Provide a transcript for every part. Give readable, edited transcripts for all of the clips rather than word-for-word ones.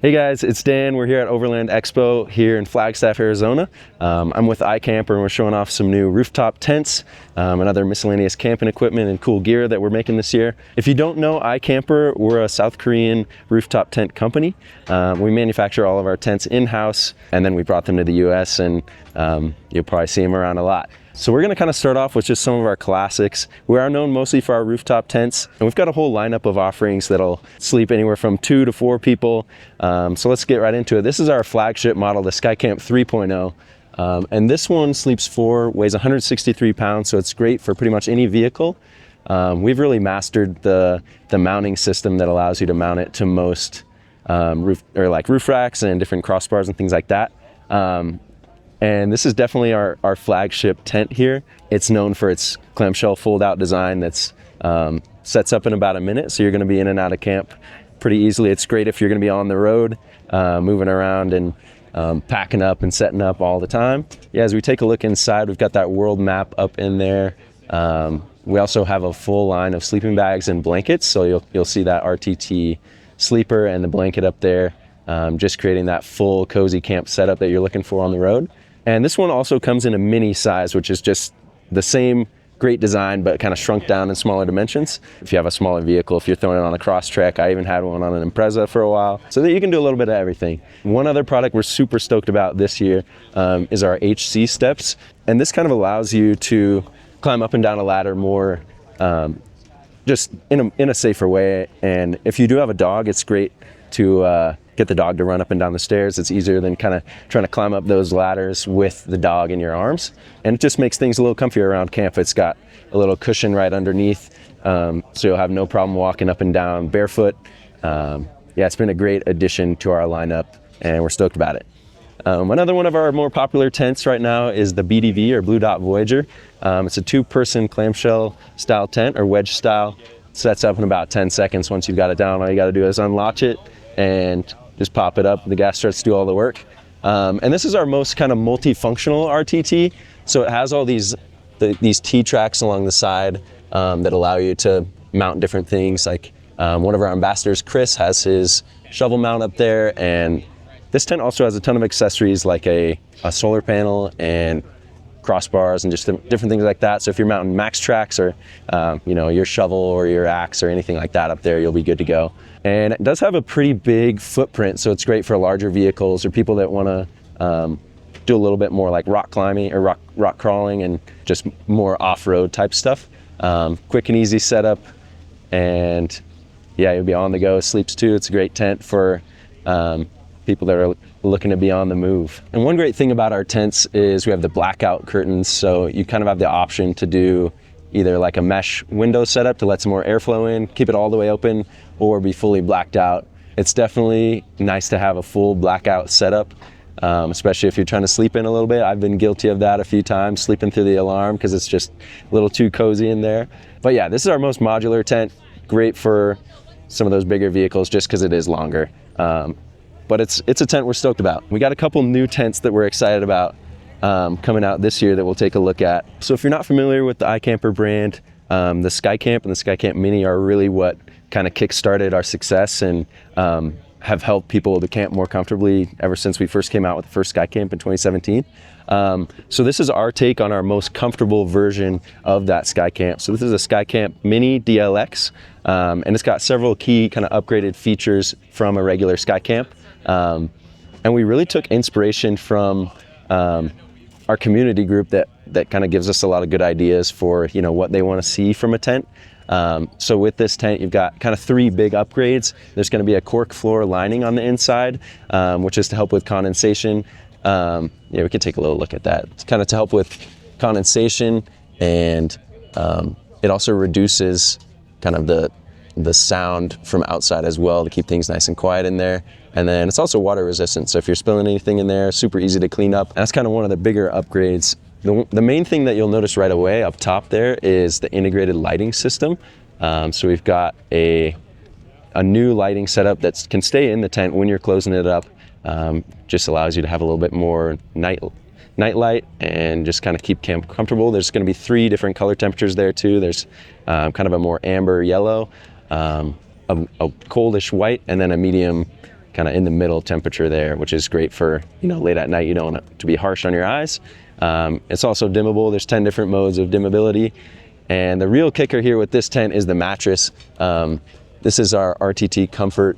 Hey guys, it's Dan. We're here at Overland Expo here in Flagstaff, Arizona. I'm with iKamper and we're showing off some new rooftop tents and other miscellaneous camping equipment and cool gear that we're making this year. If you don't know iKamper, we're a South Korean rooftop tent company. We manufacture all of our tents in-house and then we brought them to the US, and you'll probably see them around a lot. So we're going to kind of start off with just some of our classics. We are known mostly for our rooftop tents, and we've got a whole lineup of offerings that'll sleep anywhere from 2 to 4 people. So let's get right into it. This is our flagship model, the SkyCamp 3.0. And this one sleeps 4, weighs 163 pounds, so it's great for pretty much any vehicle. We've really mastered the mounting system that allows you to mount it to most roof racks and different crossbars and things like that. And this is definitely our flagship tent here. It's known for its clamshell fold-out design that's sets up in about a minute, so you're going to be in and out of camp pretty easily. It's great if you're going to be on the road, moving around and packing up and setting up all the time. Yeah, as we take a look inside, we've got that world map up in there. We also have a full line of sleeping bags and blankets, so you'll see that RTT sleeper and the blanket up there, just creating that full cozy camp setup that you're looking for on the road. And this one also comes in a mini size, which is just the same great design, but kind of shrunk down in smaller dimensions. If you have a smaller vehicle, if you're throwing it on a cross track, I even had one on an Impreza for a while, so that you can do a little bit of everything. One other product we're super stoked about this year is our HC steps. And this kind of allows you to climb up and down a ladder more just in a safer way. And if you do have a dog, it's great to get the dog to run up and down the stairs. It's easier than kind of trying to climb up those ladders with the dog in your arms. And it just makes things a little comfier around camp. It's got a little cushion right underneath, so you'll have no problem walking up and down barefoot. Yeah, it's been a great addition to our lineup and we're stoked about it. Another one of our more popular tents right now is the BDV, or Blue Dot Voyager. It's a 2-person clamshell style tent, or wedge style. Sets up in about 10 seconds. Once you've got it down, all you got to do is unlatch it and just pop it up. The gas struts to do all the work. And this is our most kind of multifunctional RTT. So it has all these T-tracks along the side that allow you to mount different things. Like one of our ambassadors, Chris, has his shovel mount up there. And this tent also has a ton of accessories like a solar panel and crossbars and just different things like that. So if you're mounting max tracks or your shovel or your axe or anything like that up there, you'll be good to go. And it does have a pretty big footprint, so it's great for larger vehicles or people that want to do a little bit more like rock climbing or rock crawling and just more off-road type stuff. Quick and easy setup, and yeah, you'll be on the go. Sleeps too. It's a great tent for people that are looking to be on the move. And one great thing about our tents is we have the blackout curtains, so you kind of have the option to do either like a mesh window setup to let some more airflow in, keep it all the way open, or be fully blacked out. It's definitely nice to have a full blackout setup, especially if you're trying to sleep in a little bit. I've been guilty of that a few times, sleeping through the alarm because it's just a little too cozy in there. But yeah, this is our most modular tent, great for some of those bigger vehicles just because it is longer. But it's a tent we're stoked about. We got a couple new tents that we're excited about coming out this year that we'll take a look at. So if you're not familiar with the iKamper brand, the SkyCamp and the SkyCamp Mini are really what kind of kick-started our success and have helped people to camp more comfortably ever since we first came out with the first SkyCamp in 2017. So this is our take on our most comfortable version of that SkyCamp. So this is a SkyCamp Mini DLX, and it's got several key kind of upgraded features from a regular SkyCamp. And we really took inspiration from our community group that kind of gives us a lot of good ideas for what they want to see from a tent. So with this tent, you've got kind of 3 big upgrades. There's going to be a cork floor lining on the inside, which is to help with condensation. Yeah, we could take a little look at that. It's kind of to help with condensation, and it also reduces kind of the sound from outside as well to keep things nice and quiet in there. And then it's also water resistant, so if you're spilling anything in there, super easy to clean up. And that's kind of one of the bigger upgrades. The main thing that you'll notice right away up top there is the integrated lighting system. So we've got a new lighting setup that can stay in the tent when you're closing it up. Just allows you to have a little bit more night light and just kind of keep camp comfortable. There's going to be 3 different color temperatures there too. There's kind of a more amber yellow, a coldish white, and then a medium kind of in the middle temperature there, which is great for, late at night. You don't want it to be harsh on your eyes. It's also dimmable. There's 10 different modes of dimmability. And the real kicker here with this tent is the mattress. This is our RTT Comfort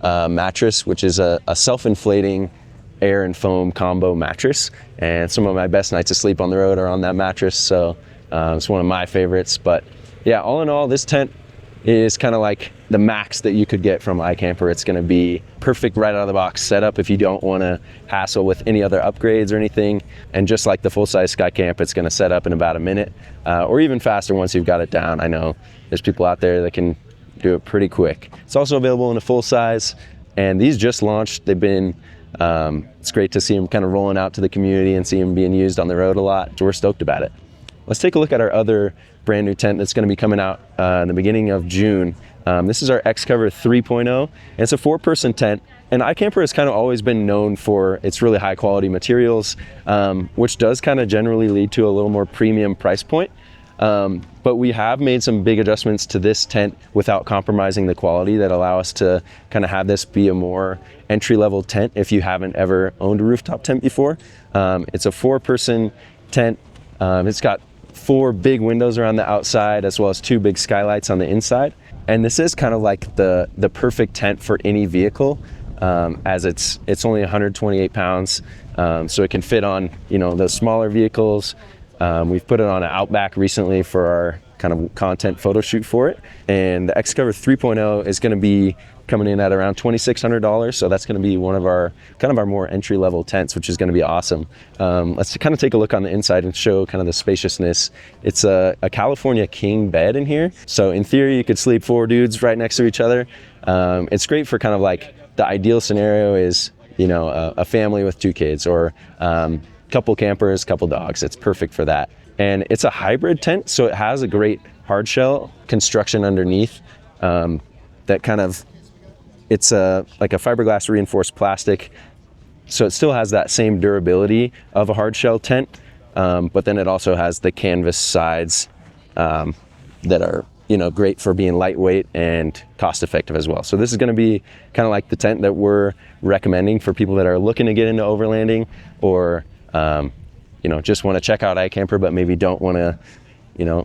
mattress, which is a self-inflating air and foam combo mattress. And some of my best nights of sleep on the road are on that mattress. So it's one of my favorites. But yeah, all in all, this tent is kind of like the max that you could get from iKamper. It's going to be perfect right out of the box setup if you don't want to hassle with any other upgrades or anything. And just like the full-size Skycamp, it's going to set up in about a minute or even faster once you've got it down. I know there's people out there that can do it pretty quick. It's also available in a full size, and these just launched. They've been it's great to see them kind of rolling out to the community and see them being used on the road a lot. So we're stoked about it. Let's take a look at our other brand new tent that's going to be coming out in the beginning of June. This is our iKamper 3.0. And it's a 4-person tent. And iKamper has kind of always been known for its really high quality materials, which does kind of generally lead to a little more premium price point. But we have made some big adjustments to this tent without compromising the quality that allow us to kind of have this be a more entry-level tent if you haven't ever owned a rooftop tent before. It's a 4-person tent. It's got 4 big windows around the outside as well as 2 big skylights on the inside. And this is kind of like the perfect tent for any vehicle, as it's only 128 pounds, so it can fit on those smaller vehicles. We've put it on an Outback recently for our kind of content photo shoot for it. And the iKamper 3.0 is going to be coming in at around $2,600. So that's going to be one of our more entry level tents, which is going to be awesome. Let's kind of take a look on the inside and show kind of the spaciousness. It's a California king bed in here. So in theory, you could sleep 4 dudes right next to each other. It's great for kind of like the ideal scenario is, a family with 2 kids or couple campers, couple dogs. It's perfect for that. And it's a hybrid tent, so it has a great hard shell construction underneath that kind of, it's like a fiberglass reinforced plastic. So it still has that same durability of a hard shell tent, but then it also has the canvas sides that are great for being lightweight and cost effective as well. So this is going to be kind of like the tent that we're recommending for people that are looking to get into overlanding or just want to check out iKamper, but maybe don't want to,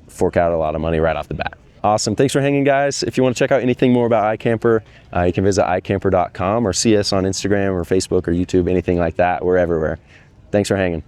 fork out a lot of money right off the bat. Awesome. Thanks for hanging, guys. If you want to check out anything more about iKamper, you can visit iKamper.com or see us on Instagram or Facebook or YouTube, anything like that. We're everywhere. Thanks for hanging.